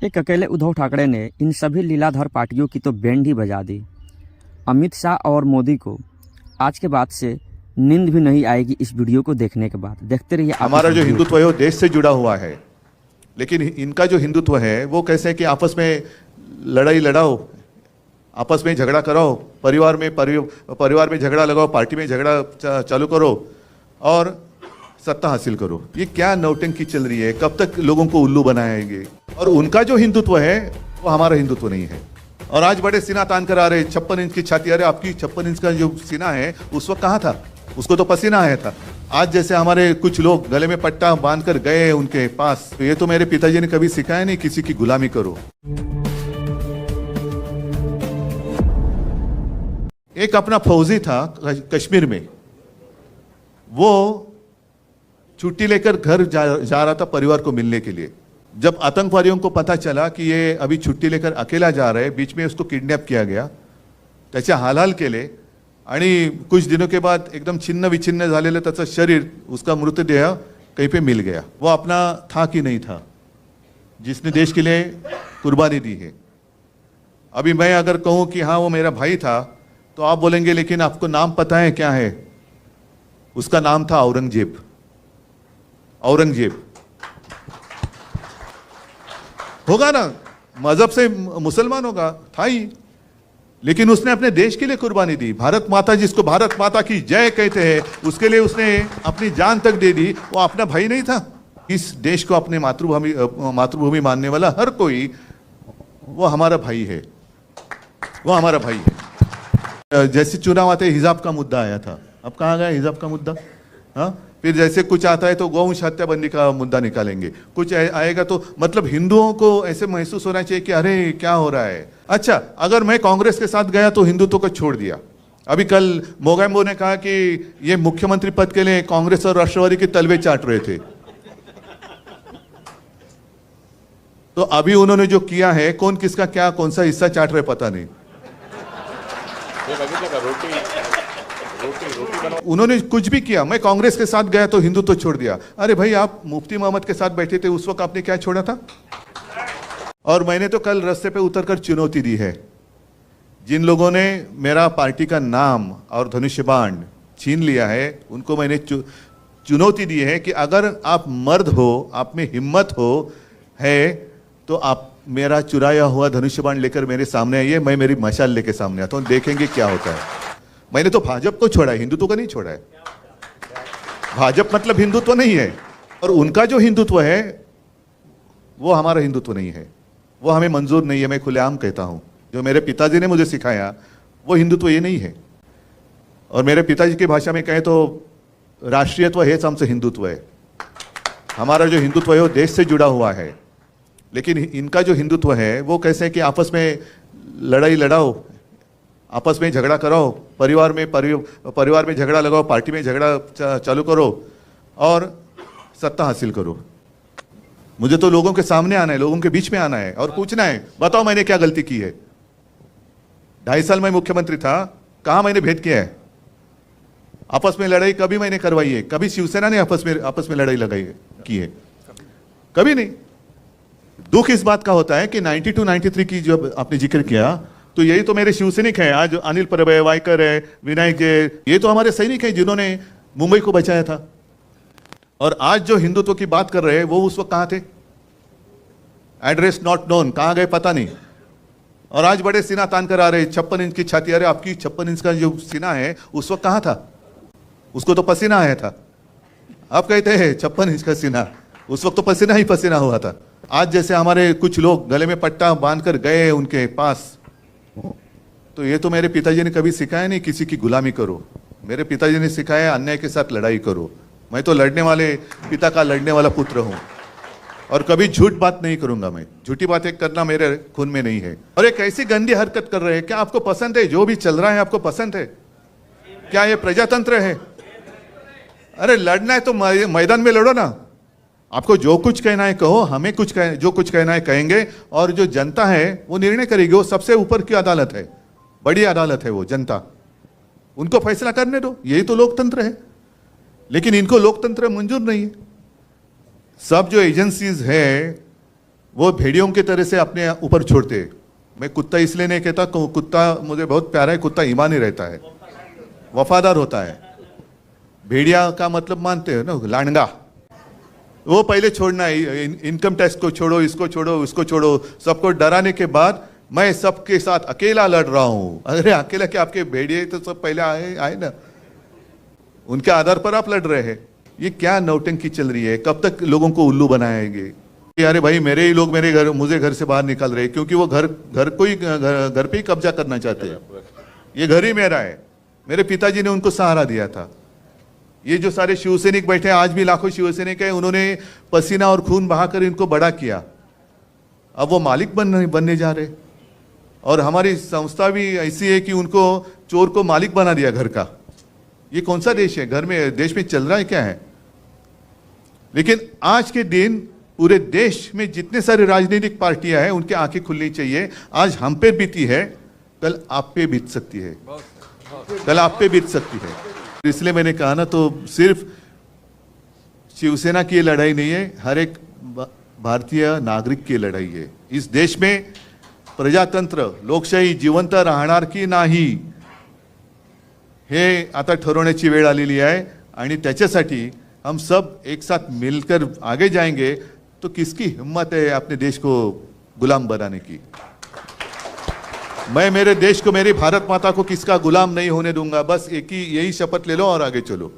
एक अकेले उद्धव ठाकरे ने इन सभी लीलाधर पार्टियों की तो बैंड ही बजा दी। अमित शाह और मोदी को आज के बाद से नींद भी नहीं आएगी इस वीडियो को देखने के बाद। देखते रहिए। हमारा जो हिंदुत्व है वो देश से जुड़ा हुआ है, लेकिन इनका जो हिंदुत्व है वो कैसे है कि आपस में लड़ाई लड़ाओ, आपस में झगड़ा कराओ, परिवार में झगड़ा लगाओ, पार्टी में झगड़ा चालू करो और सत्ता हासिल करो। ये क्या नौटंकी चल रही है? कब तक लोगों को उल्लू बनाएंगे? और उनका जो हिंदुत्व है वो हमारा हिंदुत्व नहीं है। और आज बड़े सीना तान कर आ रहे, 56 इंच की छाती। अरे आपकी 56 इंच का जो सीना है उस वक्त कहाँ था? उसको तो पसीना आया था। आज जैसे हमारे कुछ लोग गले में पट्टा बांध कर गए उनके पास, तो ये तो मेरे पिताजी ने कभी सिखाया नहीं किसी की गुलामी करो। एक अपना फौजी था कश्मीर में, वो छुट्टी लेकर घर जा रहा था परिवार को मिलने के लिए। जब आतंकवादियों को पता चला कि ये अभी छुट्टी लेकर अकेला जा रहा है, बीच में उसको किडनॅप किया गया, त्याच्या हालहाल केले आणि कुछ दिनों के बाद एकदम छिन्न विछिन्न झालेलं त्याचं शरीर, उसका मृतदेह कहीं पे मिल गया। वो अपना था कि नहीं था जिसने देश के लिए कुर्बानी दी है। अभी मैं अगर कहूं कि हाँ वो मेरा भाई था तो आप बोलेंगे लेकिन आपको नाम पता है क्या है? उसका नाम था औरंगजेब। औरंगजेब होगा ना, मजहब से मुसलमान होगा, था ही, लेकिन उसने अपने देश के लिए कुर्बानी दी। भारत माता, जिसको भारत माता की जय कहते हैं, उसके लिए उसने अपनी जान तक दे दी। वो अपना भाई नहीं था? इस देश को अपने मातृभूमि मानने वाला हर कोई वो हमारा भाई है, वो हमारा भाई है। जैसे चुनाव आते हिजाब का मुद्दा आया था, अब कहाँ गया हिजाब का मुद्दा? हाँ, फिर जैसे कुछ आता है तो गौवंश हत्याबंदी का मुद्दा निकालेंगे, कुछ आएगा तो मतलब हिंदुओं को ऐसे महसूस होना चाहिए कि अरे क्या हो रहा है। अच्छा, अगर मैं कांग्रेस के साथ गया तो हिंदुत्व को छोड़ दिया। अभी कल मोगैम्बो ने कहा कि ये मुख्यमंत्री पद के लिए कांग्रेस और राष्ट्रवादी के तलवे चाट रहे थे। तो अभी उन्होंने जो किया है, कौन किसका क्या कौन सा हिस्सा चाट रहे पता नहीं। उन्होंने कुछ भी किया, मैं कांग्रेस के साथ गया तो हिंदुत्व छोड़ दिया। अरे भाई, आप मुफ्ती मोहम्मद के साथ बैठे थे, उस वक्त आपने क्या छोड़ा था? और मैंने तो कल रास्ते पे उतरकर चुनौती दी है, जिन लोगों ने मेरा पार्टी का नाम और धनुष्य बाण छीन लिया है, उनको मैंने चुनौती दी है कि अगर आप मर्द हो, आप में हिम्मत हो है, तो आप मेरा चुराया हुआ धनुष्य बाण लेकर मेरे सामने आइए, मैं मेरी मशाल लेके सामने आता हूं, देखेंगे क्या होता है। मैंने तो भाजपा को छोड़ा है, हिंदुत्व को नहीं छोड़ा है। भाजपा मतलब हिंदुत्व नहीं है, और उनका जो हिंदुत्व है वो हमारा हिंदुत्व नहीं है, वो हमें मंजूर नहीं है। मैं खुलेआम कहता हूं, जो मेरे पिताजी ने मुझे सिखाया वो हिंदुत्व ये नहीं है। और मेरे पिताजी की भाषा में कहें तो राष्ट्रीयत्व हेच आमचं हिंदुत्व है। हमारा जो हिंदुत्व है वो देश से जुड़ा हुआ है, लेकिन इनका जो हिंदुत्व है वो कैसे है कि आपस में लड़ाई लड़ाओ, आपस में झगड़ा कराओ, परिवार में झगड़ा लगाओ, पार्टी में झगड़ा चालू करो और सत्ता हासिल करो। मुझे तो लोगों के सामने आना है, लोगों के बीच में आना है और पूछना है, बताओ मैंने क्या गलती की है? 2.5 साल मैं मुख्यमंत्री था, कहां मैंने भेद किया है? आपस में लड़ाई कभी मैंने करवाई है? कभी शिवसेना ने आपस में लड़ाई लगाई है की है? कभी नहीं। दुख इस बात का होता है कि 92 93 की जब आपने जिक्र किया, तो यही तो मेरे शिवसैनिक हैं। आज अनिल परब है, वायकर है, विनायक जय, ये तो हमारे सैनिक हैं जिन्होंने मुंबई को बचाया था। और आज जो हिंदुत्व की बात कर रहे हैं वो उस वक्त कहां थे? एड्रेस नॉट नोन, कहां गए पता नहीं। और आज बड़े सीना तान कर आ रहे, 56 इंच की छाती। अरे आपकी 56 इंच का जो सीना है उस वक्त कहां था? उसको तो पसीना आया था। आप कहते हैं 56 इंच का सीना, उस वक्त तो पसीना ही पसीना हुआ था। आज जैसे हमारे कुछ लोग गले में पट्टा बांध कर गए उनके पास, तो ये तो मेरे पिताजी ने कभी सिखाया नहीं किसी की गुलामी करो। मेरे पिताजी ने सिखाया अन्याय के साथ लड़ाई करो। मैं तो लड़ने वाले पिता का लड़ने वाला पुत्र हूं, और कभी झूठ बात नहीं करूंगा। मैं झूठी बातें करना मेरे खून में नहीं है। और एक ऐसी गंदी हरकत कर रहे हैं, क्या आपको पसंद है? जो भी चल रहा है आपको पसंद है क्या? ये प्रजातंत्र है? अरे लड़ना है तो मैदान में लड़ो ना। आपको जो कुछ कहना है कहो, हमें जो कुछ कहना है कहेंगे, और जो जनता है वो निर्णय करेगी। वो सबसे ऊपर की अदालत है, बड़ी अदालत है वो जनता, उनको फैसला करने दो। यही तो लोकतंत्र है। लेकिन इनको लोकतंत्र मंजूर नहीं है। सब जो एजेंसीज है वो भेड़ियों की तरह से अपने ऊपर छोड़ते। मैं कुत्ता इसलिए नहीं कहता, कुत्ता मुझे बहुत प्यारा है, कुत्ता ईमानी रहता है, वफादार होता है। भेड़िया का मतलब मानते हो ना, लांडगा। वो पहले छोड़ना है, इनकम टैक्स को छोड़ो, इसको छोड़ो, उसको छोड़ो, सबको डराने के बाद मैं सबके साथ अकेला लड़ रहा हूं। अरे अकेला क्या, आपके भेड़िए तो सब पहले आए ना, उनके आधार पर आप लड़ रहे हैं। ये क्या नौटंकी चल रही है? कब तक लोगों को उल्लू बनाएंगे? अरे भाई मेरे ही लोग मुझे घर से बाहर निकाल रहे हैं क्योंकि वो घर पे ही कब्जा करना चाहते हैं। ये घर ही मेरा है, मेरे पिताजी ने उनको सहारा दिया था। ये जो सारे शिवसैनिक बैठे हैं, आज भी लाखों शिवसैनिक है, उन्होंने पसीना और खून बहाकर इनको बड़ा किया। अब वो मालिक बनने जा रहे। और हमारी संस्था भी ऐसी है कि उनको चोर को मालिक बना दिया घर का। ये कौन सा देश है? देश में चल रहा है क्या है? लेकिन आज के दिन पूरे देश में जितने सारे राजनीतिक पार्टियां हैं, उनकी आंखें खुलनी चाहिए। आज हम पे बीती है, कल आप पे बीत सकती है, कल आप पे बीत सकती है। इसलिए मैंने कहा ना, तो सिर्फ शिवसेना की लड़ाई नहीं है, हर एक भारतीय नागरिक की लढाई आहे। इस देश में प्रजातंत्र लोकशाही जिवंत राहणार की नाही हे आता ठरवण्याची वेळ आलेली आहे। आणि त्याच्यासाठी हम सब एक साथ मिलकर आगे जाएंगे तो किसकी हिम्मत है अपने देश को गुलाम बनाने की? मैं मेरे देश को, मेरी भारत माता को किसका गुलाम नहीं होने दूंगा। बस यही शपथ ले लो और आगे चलो।